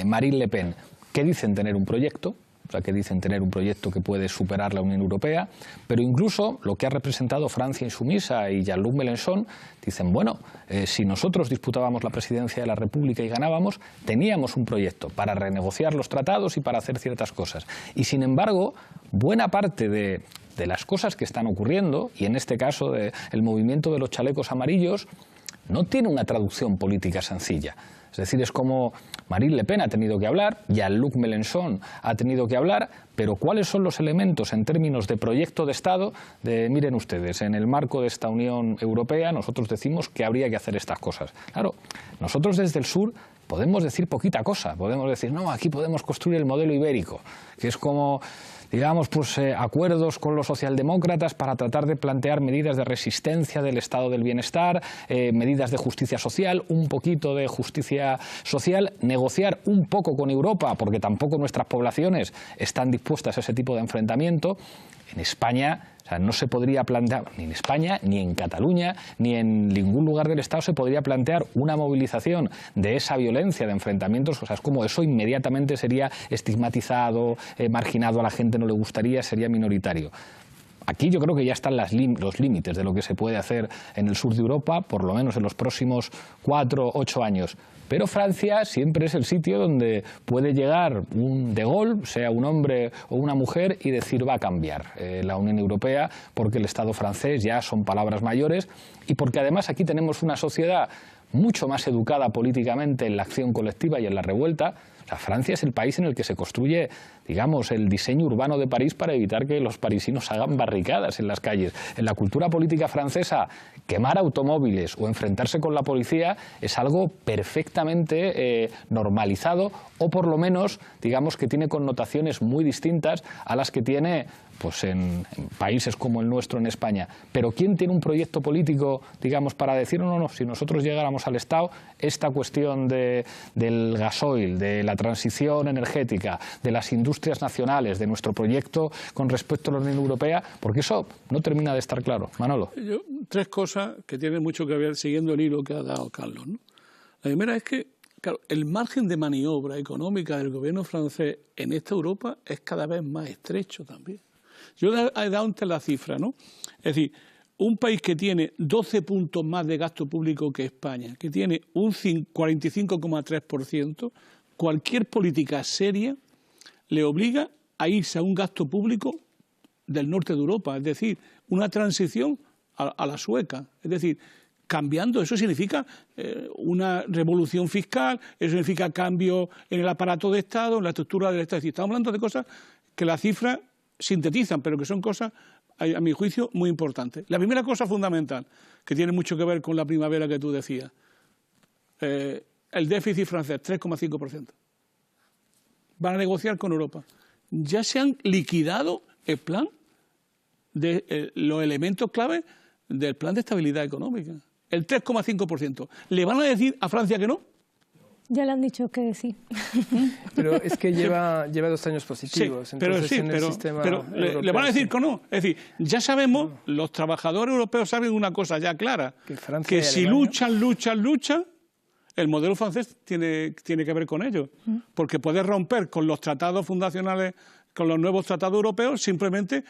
Marine Le Pen, que dicen tener un proyecto, que dicen tener un proyecto que puede superar la Unión Europea, pero incluso lo que ha representado Francia insumisa y Jean-Luc Mélenchon, dicen, bueno, si nosotros disputábamos la presidencia de la República y ganábamos, teníamos un proyecto para renegociar los tratados y para hacer ciertas cosas. Y sin embargo, buena parte de las cosas que están ocurriendo, y en este caso el movimiento de los chalecos amarillos, no tiene una traducción política sencilla. Es decir, es como Marine Le Pen ha tenido que hablar, Jean-Luc Mélenchon ha tenido que hablar, pero ¿cuáles son los elementos en términos de proyecto de Estado? Miren ustedes, en el marco de esta Unión Europea nosotros decimos que habría que hacer estas cosas. Claro, nosotros desde el sur podemos decir poquita cosa, podemos decir, no, aquí podemos construir el modelo ibérico, que es como, digamos, pues acuerdos con los socialdemócratas para tratar de plantear medidas de resistencia del estado del bienestar, medidas de justicia social, un poquito de justicia social, negociar un poco con Europa, porque tampoco nuestras poblaciones están dispuestas a ese tipo de enfrentamiento. En España, o sea, no se podría plantear, ni en España, ni en Cataluña, ni en ningún lugar del Estado se podría plantear una movilización de esa violencia, de enfrentamientos. O sea, es como eso inmediatamente sería estigmatizado, marginado, a la gente no le gustaría, sería minoritario. Aquí yo creo que ya están los límites de lo que se puede hacer en el sur de Europa, por lo menos en los próximos 4 o 8 años. Pero Francia siempre es el sitio donde puede llegar un De Gaulle, sea un hombre o una mujer, y decir va a cambiar la Unión Europea, porque el Estado francés ya son palabras mayores y porque además aquí tenemos una sociedad mucho más educada políticamente en la acción colectiva y en la revuelta. O sea, Francia es el país en el que se construye, digamos, el diseño urbano de París para evitar que los parisinos hagan barricadas en las calles. En la cultura política francesa, quemar automóviles o enfrentarse con la policía es algo perfectamente normalizado, o por lo menos, digamos, que tiene connotaciones muy distintas a las que tiene pues en países como el nuestro, en España. Pero ¿quién tiene un proyecto político, digamos, para decir, no, si nosotros llegáramos al Estado, esta cuestión del gasoil, de la transición energética, de las industrias nacionales, de nuestro proyecto con respecto a la Unión Europea? Porque eso no termina de estar claro. Manolo. 3 cosas que tienen mucho que ver, siguiendo el hilo que ha dado Carlos, ¿no? La primera es que, claro, el margen de maniobra económica del gobierno francés en esta Europa es cada vez más estrecho también. Yo he dado antes la cifra, ¿no? Es decir, un país que tiene 12 puntos más de gasto público que España, que tiene un 45,3%, cualquier política seria le obliga a irse a un gasto público del norte de Europa, es decir, una transición a la sueca, es decir, cambiando. Eso significa una revolución fiscal, eso significa cambio en el aparato de Estado, en la estructura del Estado. Es decir, estamos hablando de cosas que las cifras sintetizan, pero que son cosas, a mi juicio, muy importantes. La primera cosa fundamental, que tiene mucho que ver con la primavera que tú decías, el déficit francés, 3,5%. Van a negociar con Europa. Ya se han liquidado el plan de los elementos clave del plan de estabilidad económica. El 3,5%. ¿Le van a decir a Francia que no? Ya le han dicho que sí. Pero es que lleva 2 años positivos. Sí, entonces pero le van a decir que no. Es decir, ya sabemos, los trabajadores europeos saben una cosa ya clara, que si luchan, el modelo francés tiene que ver con ello. Porque puede romper con los tratados fundacionales, con los nuevos tratados europeos, simplemente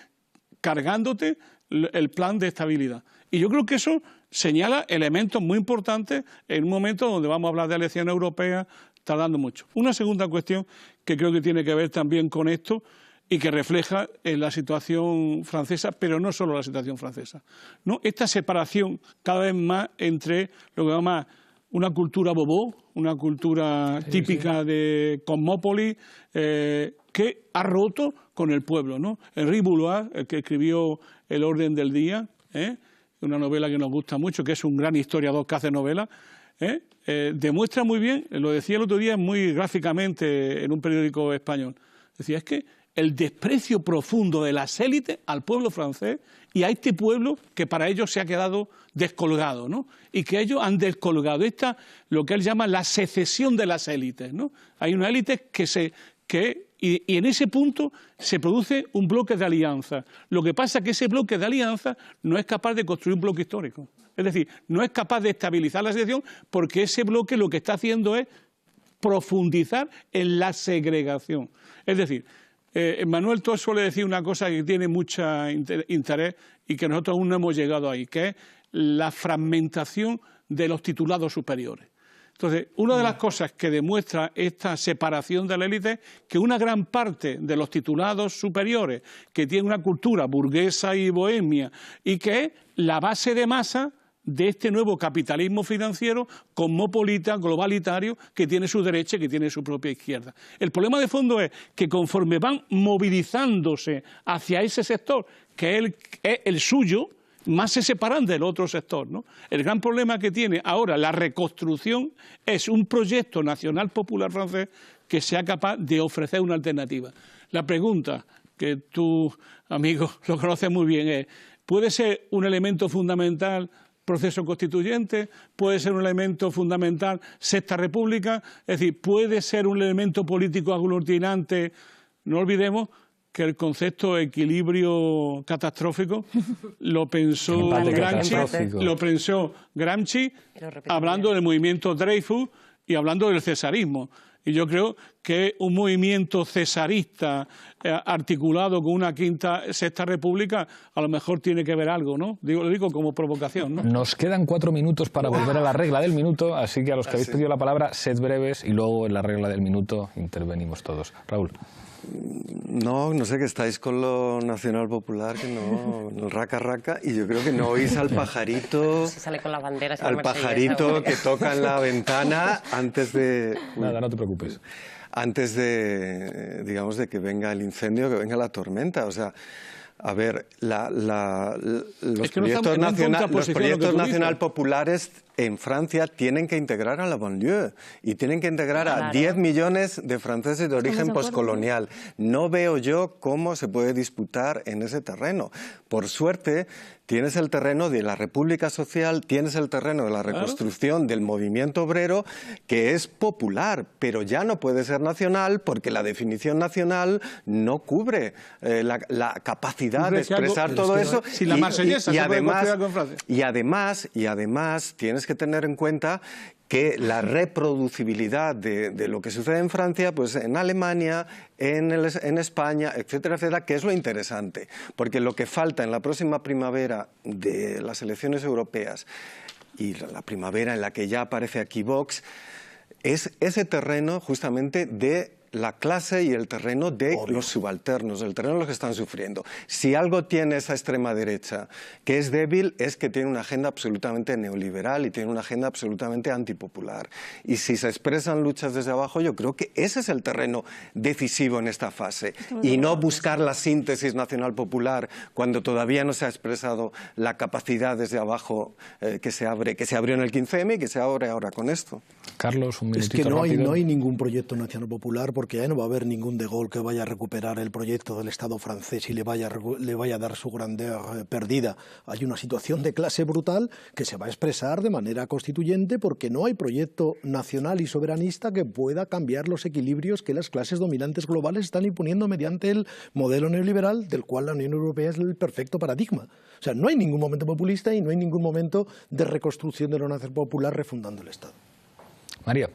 cargándote el plan de estabilidad. Y yo creo que eso señala elementos muy importantes en un momento donde vamos a hablar de elecciones europeas, tardando mucho. Una segunda cuestión que creo que tiene que ver también con esto y que refleja la situación francesa, pero no solo la situación francesa, ¿no? Esta separación cada vez más entre lo que llama una cultura bobó, una cultura típica de Cosmópolis, que ha roto con el pueblo, ¿no? Henri Boulois, el que escribió El orden del día, una novela que nos gusta mucho, que es un gran historiador que hace novelas, demuestra muy bien, lo decía el otro día muy gráficamente en un periódico español, decía, es que el desprecio profundo de las élites al pueblo francés y a este pueblo que para ellos se ha quedado descolgado, ¿no? Y que ellos han descolgado lo que él llama la secesión de las élites, ¿no? Hay una élite y en ese punto se produce un bloque de alianza. Lo que pasa es que ese bloque de alianza no es capaz de construir un bloque histórico. Es decir, no es capaz de estabilizar la secesión porque ese bloque lo que está haciendo es profundizar en la segregación. Es decir, Manuel Todd suele decir una cosa que tiene mucho interés y que nosotros aún no hemos llegado ahí, que es la fragmentación de los titulados superiores. Entonces, una de las cosas que demuestra esta separación de la élite es que una gran parte de los titulados superiores que tienen una cultura burguesa y bohemia y que es la base de masa de este nuevo capitalismo financiero cosmopolita, globalitario, que tiene su derecha y que tiene su propia izquierda. El problema de fondo es que conforme van movilizándose hacia ese sector, que es el suyo, más se separan del otro sector, ¿no? El gran problema que tiene ahora la reconstrucción es un proyecto nacional popular francés que sea capaz de ofrecer una alternativa. La pregunta, que tú, amigo, lo conoces muy bien, es, ¿puede ser un elemento fundamental proceso constituyente? ¿Puede ser un elemento fundamental sexta república? Es decir, ¿puede ser un elemento político aglutinante? No olvidemos que el concepto de equilibrio catastrófico lo pensó Gramsci hablando del movimiento Dreyfus y hablando del cesarismo. Y yo creo que un movimiento cesarista articulado con una sexta república a lo mejor tiene que ver algo, ¿no? Lo digo como provocación, ¿no? Nos quedan 4 minutos para volver a la regla del minuto, así que a los que habéis pedido la palabra, sed breves y luego en la regla del minuto intervenimos todos. Raúl. No sé, que estáis con lo nacional popular, que no, el raca, y yo creo que no oís al pajarito, sale con la bandera, al pajarito que toca en la ventana antes de... Nada, no te preocupes. Antes de, digamos, de que venga el incendio, que venga la tormenta, o sea... A ver, los proyectos nacional populares en Francia tienen que integrar a la banlieue y tienen que integrar a 10 millones de franceses de origen postcolonial. No veo yo cómo se puede disputar en ese terreno. Por suerte, tienes el terreno de la República Social, tienes el terreno de la reconstrucción del movimiento obrero, que es popular, pero ya no puede ser nacional porque la definición nacional no cubre la capacidad de expresar todo eso. Si la marsellesa se puede considerar con Francia. Y además tienes que tener en cuenta que la reproducibilidad de lo que sucede en Francia, pues en Alemania, en España, etcétera, etcétera, que es lo interesante. Porque lo que falta en la próxima primavera de las elecciones europeas y la primavera en la que ya aparece aquí Vox, es ese terreno justamente de la clase y el terreno de los subalternos, el terreno de los que están sufriendo. Si algo tiene esa extrema derecha que es débil, es que tiene una agenda absolutamente neoliberal y tiene una agenda absolutamente antipopular. Y si se expresan luchas desde abajo, yo creo que ese es el terreno decisivo en esta fase. Y no buscar la síntesis nacional popular cuando todavía no se ha expresado la capacidad desde abajo que se abrió en el 15M y que se abre ahora con esto. Carlos, un minutito rápido. Es que rápido. no hay ningún proyecto nacional popular porque ya no va a haber ningún de Gaulle que vaya a recuperar el proyecto del Estado francés y le vaya a dar su grandeur perdida. Hay una situación de clase brutal que se va a expresar de manera constituyente porque no hay proyecto nacional y soberanista que pueda cambiar los equilibrios que las clases dominantes globales están imponiendo mediante el modelo neoliberal del cual la Unión Europea es el perfecto paradigma. O sea, no hay ningún momento populista y no hay ningún momento de reconstrucción de lo nacional popular refundando el Estado. María.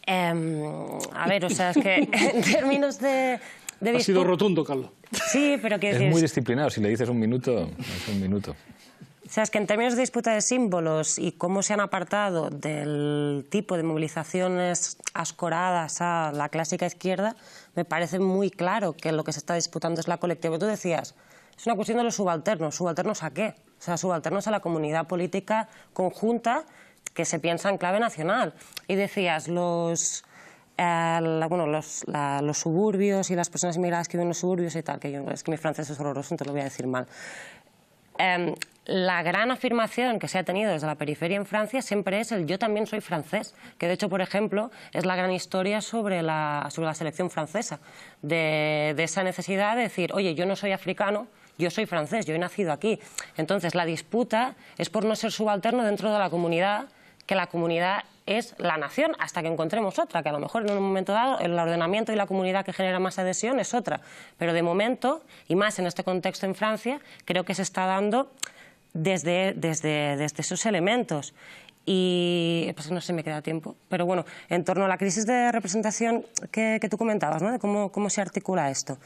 A ver, o sea, es que en términos de ha sido rotundo, Carlos. Sí, pero que es muy disciplinado. Si le dices un minuto, es un minuto. O sea, es que en términos de disputa de símbolos y cómo se han apartado del tipo de movilizaciones ascoradas a la clásica izquierda, me parece muy claro que lo que se está disputando es la colectiva. Tú decías, es una cuestión de los subalternos. ¿Subalternos a qué? O sea, subalternos a la comunidad política conjunta que se piensa en clave nacional. Y decías, los los suburbios y las personas inmigradas que viven en los suburbios y tal, es que mi francés es horroroso, entonces lo voy a decir mal. La gran afirmación que se ha tenido desde la periferia en Francia siempre es el yo también soy francés, que de hecho, por ejemplo, es la gran historia sobre la selección francesa, de esa necesidad de decir, oye, yo no soy africano, yo soy francés, yo he nacido aquí. Entonces, la disputa es por no ser subalterno dentro de la comunidad, que la comunidad es la nación, hasta que encontremos otra, que a lo mejor en un momento dado el ordenamiento y la comunidad que genera más adhesión es otra. Pero de momento, y más en este contexto en Francia, creo que se está dando desde esos elementos. Y pues no sé si me queda tiempo, pero bueno, en torno a la crisis de representación que tú comentabas, ¿no? De cómo se articula esto.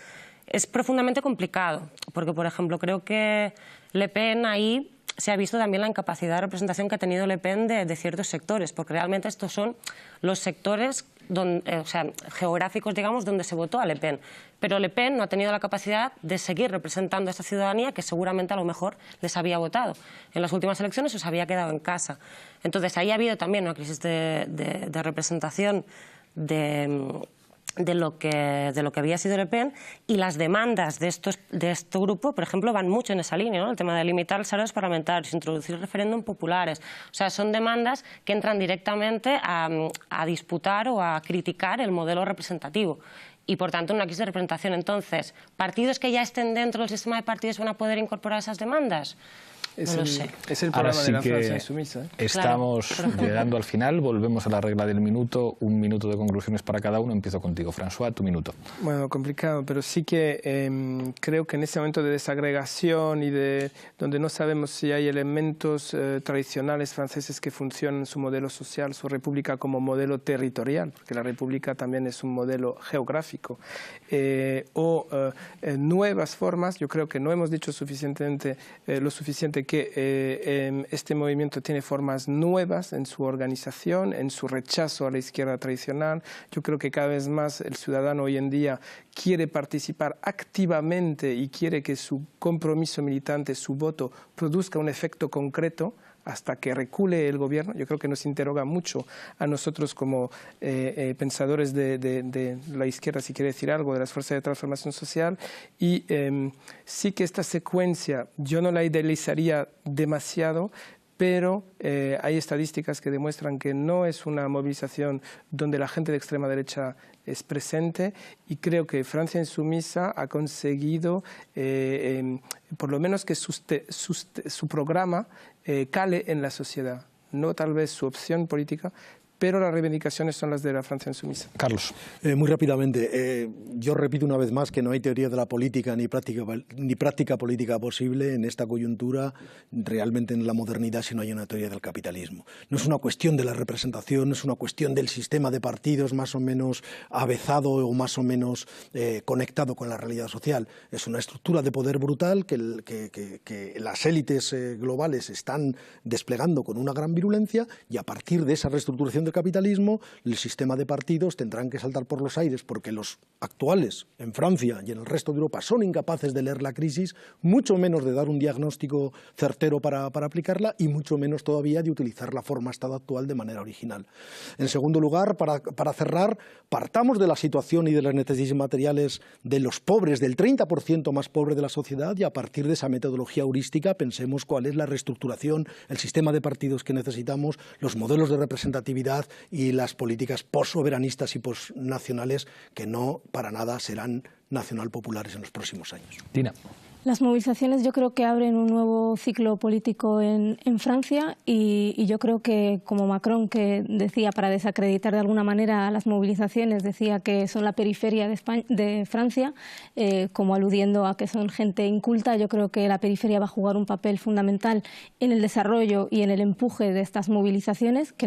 Es profundamente complicado, porque por ejemplo creo que Le Pen ahí se ha visto también la incapacidad de representación que ha tenido Le Pen de ciertos sectores, porque realmente estos son los sectores geográficos, digamos, donde se votó a Le Pen. Pero Le Pen no ha tenido la capacidad de seguir representando a esta ciudadanía que seguramente a lo mejor les había votado en las últimas elecciones o se había quedado en casa. Entonces ahí ha habido también una crisis de representación de lo que había sido Le Pen, y las demandas de este grupo, por ejemplo, van mucho en esa línea, ¿no? El tema de limitar los salarios parlamentarios, introducir referéndum populares. O sea, son demandas que entran directamente a disputar o a criticar el modelo representativo. Y, por tanto, una crisis de representación. Entonces, ¿partidos que ya estén dentro del sistema de partidos van a poder incorporar esas demandas? No lo sé. Es el problema de la Francia insumisa. Estamos llegando al final, volvemos a la regla del minuto, un minuto de conclusiones para cada uno. Empiezo contigo, François, tu minuto. Bueno, complicado, pero sí que creo que en ese momento de desagregación y donde no sabemos si hay elementos tradicionales franceses que funcionan en su modelo social, su república como modelo territorial, porque la república también es un modelo geográfico, nuevas formas. Yo creo que no hemos dicho lo suficiente que este movimiento tiene formas nuevas en su organización, en su rechazo a la izquierda tradicional. Yo creo que cada vez más el ciudadano hoy en día quiere participar activamente y quiere que su compromiso militante, su voto, produzca un efecto concreto hasta que recule el gobierno. Yo creo que nos interroga mucho a nosotros como pensadores de la izquierda, si quiere decir algo, de las fuerzas de transformación social. Y sí que esta secuencia yo no la idealizaría demasiado, pero hay estadísticas que demuestran que no es una movilización donde la gente de extrema derecha es presente, y creo que Francia Insumisa ha conseguido por lo menos que su programa cale en la sociedad, no tal vez su opción política, pero las reivindicaciones son las de la Francia Insumisa. Carlos. Muy rápidamente, yo repito una vez más que no hay teoría de la política ni práctica política posible en esta coyuntura, realmente en la modernidad, si no hay una teoría del capitalismo. No es una cuestión de la representación, es una cuestión del sistema de partidos más o menos avezado o más o menos conectado con la realidad social. Es una estructura de poder brutal que las élites globales están desplegando con una gran virulencia, y a partir de esa reestructuración del capitalismo, el sistema de partidos tendrán que saltar por los aires, porque los actuales en Francia y en el resto de Europa son incapaces de leer la crisis, mucho menos de dar un diagnóstico certero para aplicarla, y mucho menos todavía de utilizar la forma Estado actual de manera original. En segundo lugar, para cerrar, partamos de la situación y de las necesidades materiales de los pobres, del 30% más pobre de la sociedad, y a partir de esa metodología heurística pensemos cuál es la reestructuración, el sistema de partidos que necesitamos, los modelos de representatividad y las políticas postsoberanistas y postnacionales que no para nada serán nacional populares en los próximos años. Tina. Las movilizaciones yo creo que abren un nuevo ciclo político en Francia, y yo creo que, como Macron, que decía, para desacreditar de alguna manera a las movilizaciones, decía que son la periferia de Francia, como aludiendo a que son gente inculta, yo creo que la periferia va a jugar un papel fundamental en el desarrollo y en el empuje de estas movilizaciones que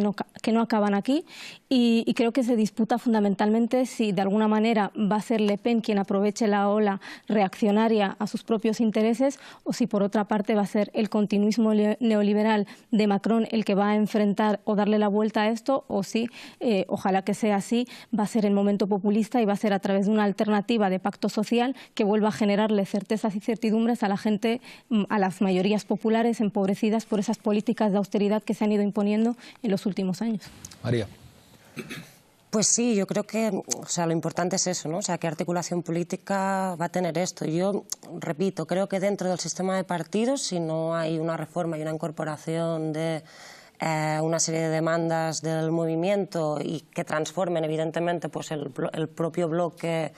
no acaban aquí, y creo que se disputa fundamentalmente si de alguna manera va a ser Le Pen quien aproveche la ola reaccionaria a sus propios intereses, o si por otra parte va a ser el continuismo neoliberal de Macron el que va a enfrentar o darle la vuelta a esto, o si, ojalá que sea así, va a ser el momento populista y va a ser a través de una alternativa de pacto social que vuelva a generarle certezas y certidumbres a la gente, a las mayorías populares empobrecidas por esas políticas de austeridad que se han ido imponiendo en los últimos años. María. Pues sí, yo creo que lo importante es eso, ¿no? O sea, qué articulación política va a tener esto. Yo repito, creo que dentro del sistema de partidos, si no hay una reforma y una incorporación de una serie de demandas del movimiento y que transformen evidentemente pues el propio bloque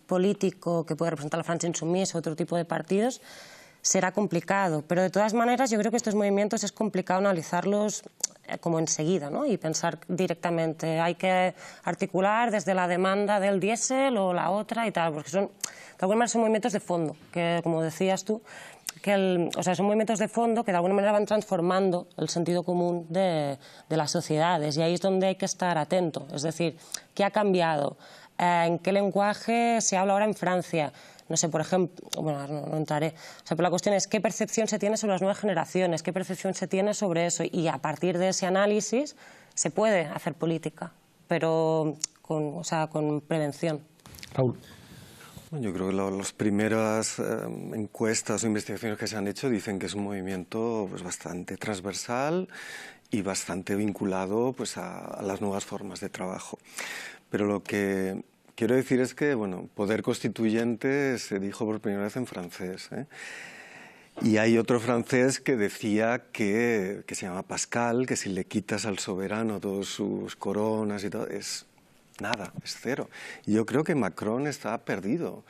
político que puede representar la Francia Insoumise o otro tipo de partidos, será complicado. Pero de todas maneras yo creo que estos movimientos es complicado analizarlos como enseguida, ¿no? Y pensar directamente, hay que articular desde la demanda del diésel o la otra y tal, porque son, de alguna manera son movimientos de fondo, que como decías tú, son movimientos de fondo que de alguna manera van transformando el sentido común de las sociedades, y ahí es donde hay que estar atento. Es decir, ¿qué ha cambiado? ¿En qué lenguaje se habla ahora en Francia? No sé, por ejemplo, bueno, no entraré. O sea, pero la cuestión es qué percepción se tiene sobre las nuevas generaciones, qué percepción se tiene sobre eso, y a partir de ese análisis se puede hacer política, pero con prevención. Raúl. Yo creo que las primeras encuestas o investigaciones que se han hecho dicen que es un movimiento pues, bastante transversal y bastante vinculado pues, a las nuevas formas de trabajo. Pero lo que quiero decir es que, bueno, poder constituyente se dijo por primera vez en francés, ¿eh? Y hay otro francés que decía que se llama Pascal, que si le quitas al soberano todas sus coronas y todo, es nada, es cero. Y yo creo que Macron está perdido.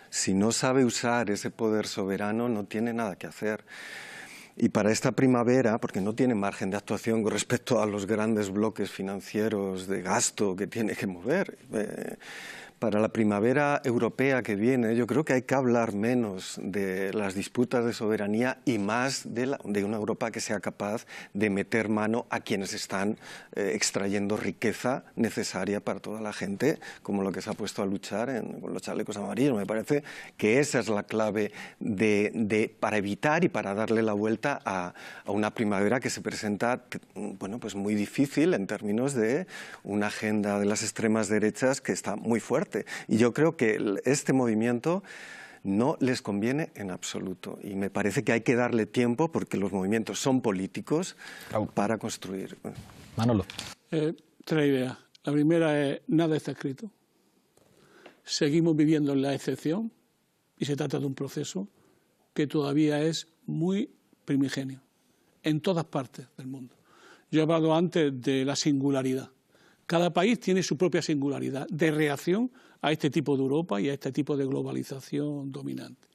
Si no sabe usar ese poder soberano, no tiene nada que hacer. Y para esta primavera, porque no tiene margen de actuación con respecto a los grandes bloques financieros de gasto que tiene que mover, para la primavera europea que viene, yo creo que hay que hablar menos de las disputas de soberanía y más de una Europa que sea capaz de meter mano a quienes están extrayendo riqueza necesaria para toda la gente, como lo que se ha puesto a luchar con los chalecos amarillos. Me parece que esa es la clave para evitar y para darle la vuelta a una primavera que se presenta bueno, pues muy difícil en términos de una agenda de las extremas derechas que está muy fuerte. Y yo creo que este movimiento no les conviene en absoluto. Y me parece que hay que darle tiempo porque los movimientos son políticos para construir. Manolo. Tres ideas. La primera es, nada está escrito. Seguimos viviendo en la excepción y se trata de un proceso que todavía es muy primigenio en todas partes del mundo. Yo he hablado antes de la singularidad. Cada país tiene su propia singularidad de reacción a este tipo de Europa y a este tipo de globalización dominante.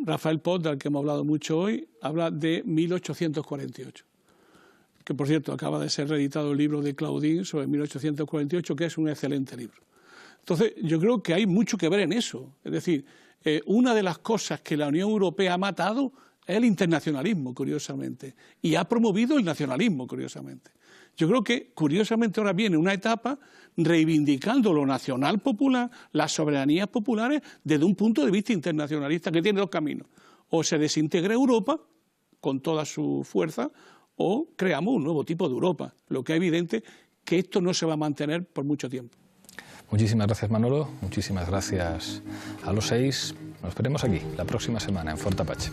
Rafael Pont, del que hemos hablado mucho hoy, habla de 1848, que por cierto acaba de ser reeditado el libro de Claudine sobre 1848, que es un excelente libro. Entonces yo creo que hay mucho que ver en eso. Es decir, una de las cosas que la Unión Europea ha matado es el internacionalismo, curiosamente, y ha promovido el nacionalismo, curiosamente. Yo creo que, curiosamente, ahora viene una etapa reivindicando lo nacional popular, las soberanías populares, desde un punto de vista internacionalista, que tiene dos caminos. O se desintegra Europa con toda su fuerza, o creamos un nuevo tipo de Europa. Lo que es evidente que esto no se va a mantener por mucho tiempo. Muchísimas gracias, Manolo. Muchísimas gracias a los seis. Nos veremos aquí la próxima semana en Fort Apache.